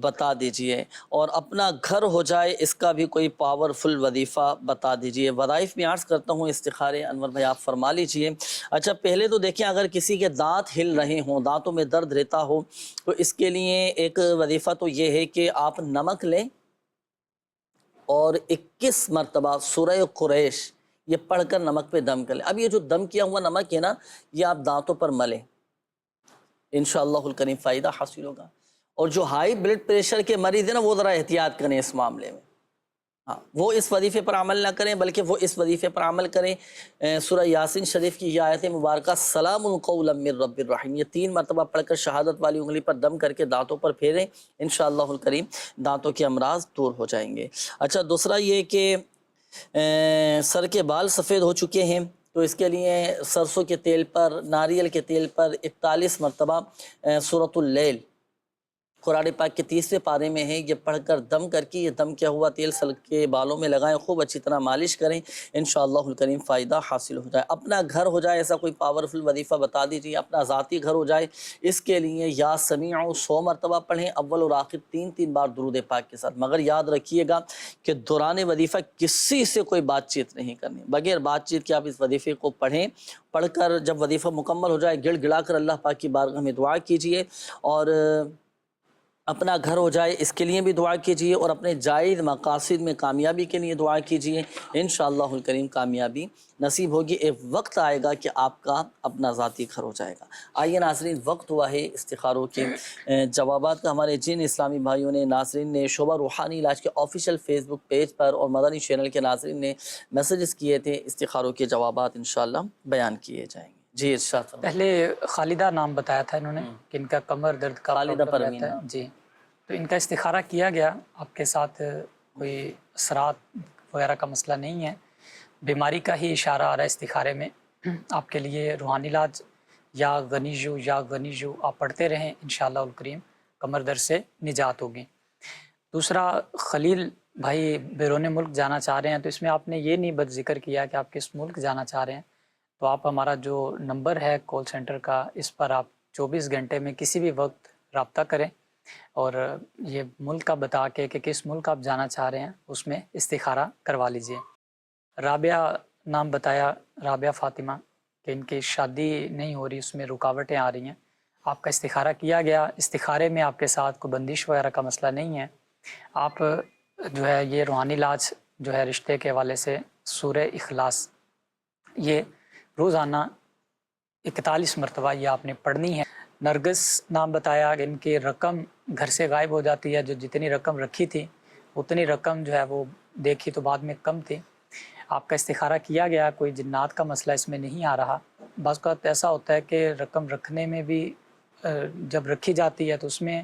بتا دیجئے، اور اپنا گھر ہو جائے اس کا بھی کوئی پاورفل وظیفہ بتا دیجئے۔ وظائف میں عرض کرتا ہوں استخارے انور بھائی آپ فرما لیجئے۔ اچھا پہلے تو دیکھیں، اگر کسی کے دانت ہل رہے ہوں، دانتوں میں درد رہتا ہو، تو اس کے لیے ایک وظیفہ تو یہ ہے کہ آپ نمک لیں اور 21 مرتبہ سورہ قریش یہ پڑھ کر نمک پہ دم کر لیں۔ اب یہ جو دم کیا ہوا نمک ہے نا، یہ آپ دانتوں پر ملیں، انشاءاللہ الکریم فائدہ حاصل ہوگا۔ اور جو ہائی بلڈ پریشر کے مریض ہیں نا، وہ ذرا احتیاط کریں اس معاملے میں، ہاں وہ اس وظیفے پر عمل نہ کریں، بلکہ وہ اس وظیفے پر عمل کریں۔ سورہ یاسین شریف کی یہ آیت مبارکہ سلام قولا من رب الرحیم، یہ 3 مرتبہ پڑھ کر شہادت والی انگلی پر دم کر کے دانتوں پر پھیریں، انشاءاللہ الکریم دانتوں کے امراض دور ہو جائیں گے۔ اچھا دوسرا یہ کہ سر کے بال سفید ہو چکے ہیں، تو اس کے لیے سرسوں کے تیل پر، ناریل کے تیل پر 41 مرتبہ سورۃ اللیل قرآن پاک کے 30ویں پارے میں ہے، یہ پڑھ کر دم کر کے یہ دم کیا ہوا تیل سر کے بالوں میں لگائیں، خوب اچھی طرح مالش کریں، انشاءاللہ الکریم فائدہ حاصل ہو جائے۔ اپنا گھر ہو جائے ایسا کوئی پاورفل وظیفہ بتا دیجیے، اپنا ذاتی گھر ہو جائے، اس کے لیے یا سمیع 100 مرتبہ پڑھیں، اول اور آخر 3 بار درود پاک کے ساتھ۔ مگر یاد رکھیے گا کہ دوران وظیفہ کسی سے کوئی بات چیت نہیں کرنی، بغیر بات چیت کے آپ اس وظیفے کو پڑھیں۔ پڑھ کر جب وظیفہ مکمل ہو جائے گڑ گڑا کر اللہ پاک کی بارگاہ میں دعا کیجیے، اور اپنا گھر ہو جائے اس کے لیے بھی دعا کیجیے، اور اپنے جائز مقاصد میں کامیابی کے لیے دعا کیجیے، انشاءاللہ الکریم کامیابی نصیب ہوگی۔ ایک وقت آئے گا کہ آپ کا اپنا ذاتی گھر ہو جائے گا۔ آئیے ناظرین، وقت ہوا ہے استخاروں کے جوابات کا۔ ہمارے جن اسلامی بھائیوں نے، ناظرین نے شعبہ روحانی علاج کے آفیشیل فیس بک پیج پر اور مدنی چینل کے ناظرین نے میسیجز کیے تھے، استخاروں کے جوابات انشاءاللہ بیان کیے جائیں گے۔ جی ارشاد فرمائیں۔ پہلے خالدہ نام بتایا تھا انہوں نے کہ ان کا کمر درد کا خالدہ پرابلم پروین، رہتا ہے، جی تو ان کا استخارہ کیا گیا، آپ کے ساتھ کوئی اثرات وغیرہ کا مسئلہ نہیں ہے، بیماری کا ہی اشارہ آ رہا ہے استخارے میں۔ آپ کے لیے روحانی علاج یا غنیجو آپ پڑھتے رہیں، انشاءاللہ الکریم کمر درد سے نجات ہوگی۔ دوسرا، خلیل بھائی بیرون ملک جانا چاہ رہے ہیں، تو اس میں آپ نے یہ نہیں بد ذکر کیا کہ آپ کس ملک جانا چاہ رہے ہیں، تو آپ ہمارا جو نمبر ہے کال سینٹر کا، اس پر آپ 24 گھنٹے میں کسی بھی وقت رابطہ کریں، اور یہ ملک کا بتا کے کہ کس ملک آپ جانا چاہ رہے ہیں اس میں استخارہ کروا لیجئے۔ رابعہ نام بتایا، رابعہ فاطمہ، کہ ان کی شادی نہیں ہو رہی، اس میں رکاوٹیں آ رہی ہیں، آپ کا استخارہ کیا گیا، استخارے میں آپ کے ساتھ کوئی بندش وغیرہ کا مسئلہ نہیں ہے۔ آپ جو ہے یہ روحانی علاج جو ہے رشتے کے حوالے سے سورہ اخلاص یہ روزانہ 41 مرتبہ یہ آپ نے پڑھنی ہے۔ نرگس نام بتایا کہ ان کی رقم گھر سے غائب ہو جاتی ہے، جو جتنی رقم رکھی تھی اتنی رقم جو ہے وہ دیکھی تو بعد میں کم تھی۔ آپ کا استخارہ کیا گیا، کوئی جنات کا مسئلہ اس میں نہیں آ رہا۔ بعض اوقات ایسا ہوتا ہے کہ رقم رکھنے میں بھی جب رکھی جاتی ہے تو اس میں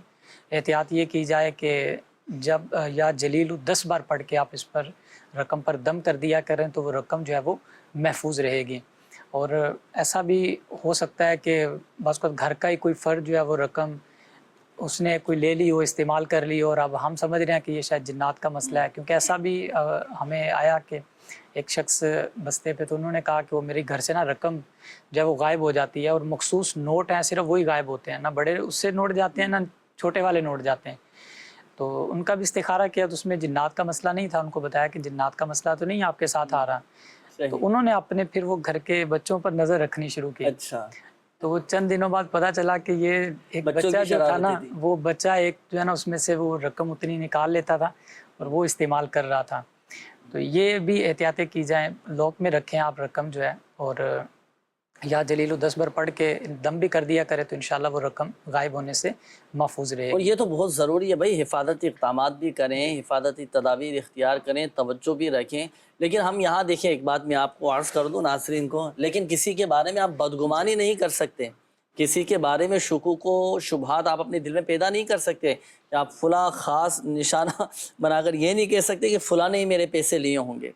احتیاط یہ کی جائے کہ جب یا جلیل 10 بار پڑھ کے آپ اس پر رقم پر دم کر دیا کریں تو وہ رقم جو ہے وہ محفوظ رہے گی۔ اور ایسا بھی ہو سکتا ہے کہ بعض اوقات گھر کا ہی کوئی فرد جو ہے وہ رقم اس نے کوئی لے لی ہو، استعمال کر لی، اور اب ہم سمجھ رہے ہیں کہ یہ شاید جنات کا مسئلہ ہے، کیونکہ ایسا بھی ہمیں آیا کہ ایک شخص بستے پہ، تو انہوں نے کہا کہ وہ میری گھر سے نا رقم جو ہے وہ غائب ہو جاتی ہے، اور مخصوص نوٹ ہیں صرف وہی غائب ہوتے ہیں، نہ بڑے اس سے نوٹ جاتے ہیں نہ چھوٹے والے نوٹ جاتے ہیں۔ تو ان کا بھی استخارہ کیا تو اس میں جنات کا مسئلہ نہیں تھا، ان کو بتایا کہ جنات کا مسئلہ تو نہیں آپ کے ساتھ آ رہا، تو انہوں نے اپنے پھر وہ گھر کے بچوں پر نظر رکھنی شروع کی۔ اچھا، تو وہ چند دنوں بعد پتہ چلا کہ یہ ایک بچہ جو تھا نا، وہ بچہ ایک جو ہے نا اس میں سے وہ رقم اتنی نکال لیتا تھا اور وہ استعمال کر رہا تھا۔ تو یہ بھی احتیاطیں کی جائیں، لاک میں رکھیں آپ رقم جو ہے، اور یا جلیل 10 بار پڑھ کے دم بھی کر دیا کرے تو انشاءاللہ وہ رقم غائب ہونے سے محفوظ رہے گی۔ اور یہ تو بہت ضروری ہے بھائی، حفاظتی اقدامات بھی کریں، حفاظتی تدابیر اختیار کریں، توجہ بھی رکھیں۔ لیکن ہم یہاں دیکھیں، ایک بات میں آپ کو عرض کر دوں ناظرین کو، لیکن کسی کے بارے میں آپ بدگمانی نہیں کر سکتے، کسی کے بارے میں شکوک و شبہات آپ اپنے دل میں پیدا نہیں کر سکتے، کہ آپ فلاں خاص نشانہ بنا کر یہ نہیں کہہ سکتے کہ فلاں نے میرے پیسے لیے ہوں گے۔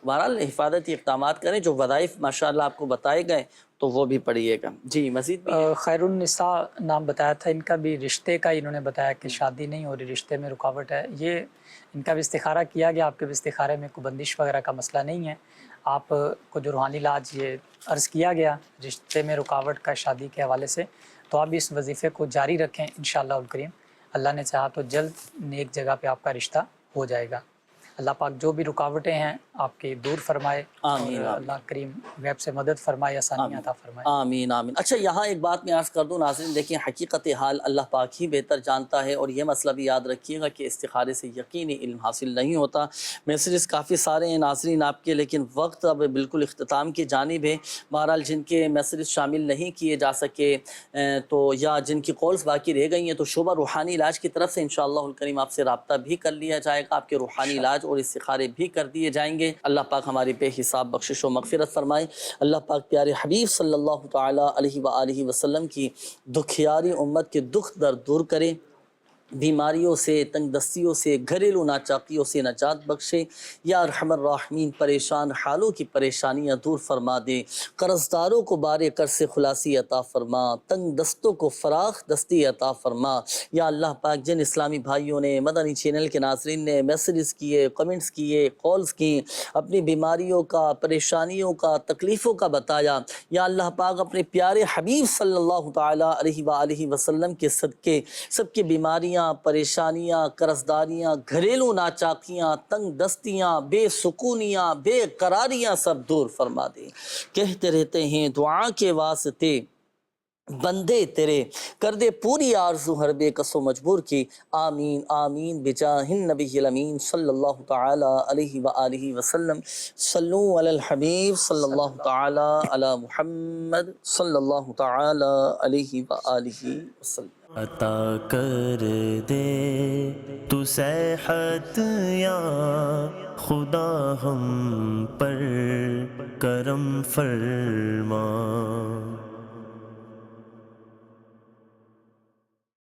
بہرحال حفاظتی اقدامات کریں، جو وظائف ماشاءاللہ آپ کو بتائے گئے تو وہ بھی پڑھیے گا۔ جی مزید بھی خیر النساء نام بتایا تھا، ان کا بھی رشتے کا انہوں نے بتایا کہ شادی نہیں ہو رہی، رشتے میں رکاوٹ ہے، یہ ان کا بھی استخارہ کیا گیا، آپ کے بھی استخارے میں کوئی بندش وغیرہ کا مسئلہ نہیں ہے۔ آپ کو جو روحانی علاج یہ عرض کیا گیا رشتے میں رکاوٹ کا شادی کے حوالے سے، تو آپ بھی اس وظیفے کو جاری رکھیں انشاءاللہ الکریم، اللہ نے چاہا تو جلد نیک جگہ پہ آپ کا رشتہ ہو جائے گا۔ اللہ پاک جو بھی رکاوٹیں ہیں آپ کی دور فرمائے، آمین، اور اللہ کریم غیب سے مدد فرمائے، آسانی عطا فرمائے۔ آمین آمین۔ اچھا یہاں ایک بات میں عرض کر دوں ناظرین، دیکھیں حقیقت حال اللہ پاک ہی بہتر جانتا ہے، اور یہ مسئلہ بھی یاد رکھیے گا کہ استخارے سے یقینی علم حاصل نہیں ہوتا۔ میسیجز کافی سارے ہیں ناظرین آپ کے، لیکن وقت اب بالکل اختتام کی جانب ہے۔ بہرحال جن کے میسیجز شامل نہیں کیے جا سکے تو یا جن کی کالز باقی رہ گئی ہیں تو شعبہ روحانی علاج کی طرف سے انشاءاللہ الکریم آپ سے رابطہ بھی کر لیا جائے گا، آپ کے روحانی علاج اور استخارے بھی کر دیے جائیں گے۔ اللہ پاک ہماری بے حساب بخشش و مغفرت فرمائے۔ اللہ پاک پیارے حبیب صلی اللہ تعالی علیہ وآلہ وسلم کی دکھیاری امت کے دکھ درد دور کرے، بیماریوں سے، تنگ دستیوں سے، گھریلو ناچاکیوں سے نجات بخشے۔ یا ارحم الراحمین پریشان حالوں کی پریشانیاں دور فرما دے، قرض داروں کو بار قرض سے خلاصی عطا فرما، تنگ دستوں کو فراخ دستی عطا فرما۔ یا اللہ پاک جن اسلامی بھائیوں نے، مدنی چینل کے ناظرین نے میسیجز کیے، کمنٹس کیے، کالز کی، اپنی بیماریوں کا، پریشانیوں کا، تکلیفوں کا بتایا، یا اللہ پاک اپنے پیارے حبیب صلی اللہ تعالی علیہ وآلہ وسلم کے صدقے سب کی بیماریاں، پریشانیاں، قرضداریاں، گھریلو ناچاکیاں، تنگ دستیاں، بے سکونیاں، بے قراریاں سب دور فرما دے۔ کہتے رہتے ہیں دعا کے واسطے بندے تیرے، کر دے پوری آرزو ہر بے کس و مجبور کی، آمین آمین بجاہ النبی الامین صلی اللہ تعالی علیہ وآلہ وسلم۔ صلو علی الحبیب صلی اللہ تعالی علی محمد صلی اللہ تعالی علیہ وآلہ وسلم۔ عطا کر دے تو صحت یا خدا ہم پر کرم فرما۔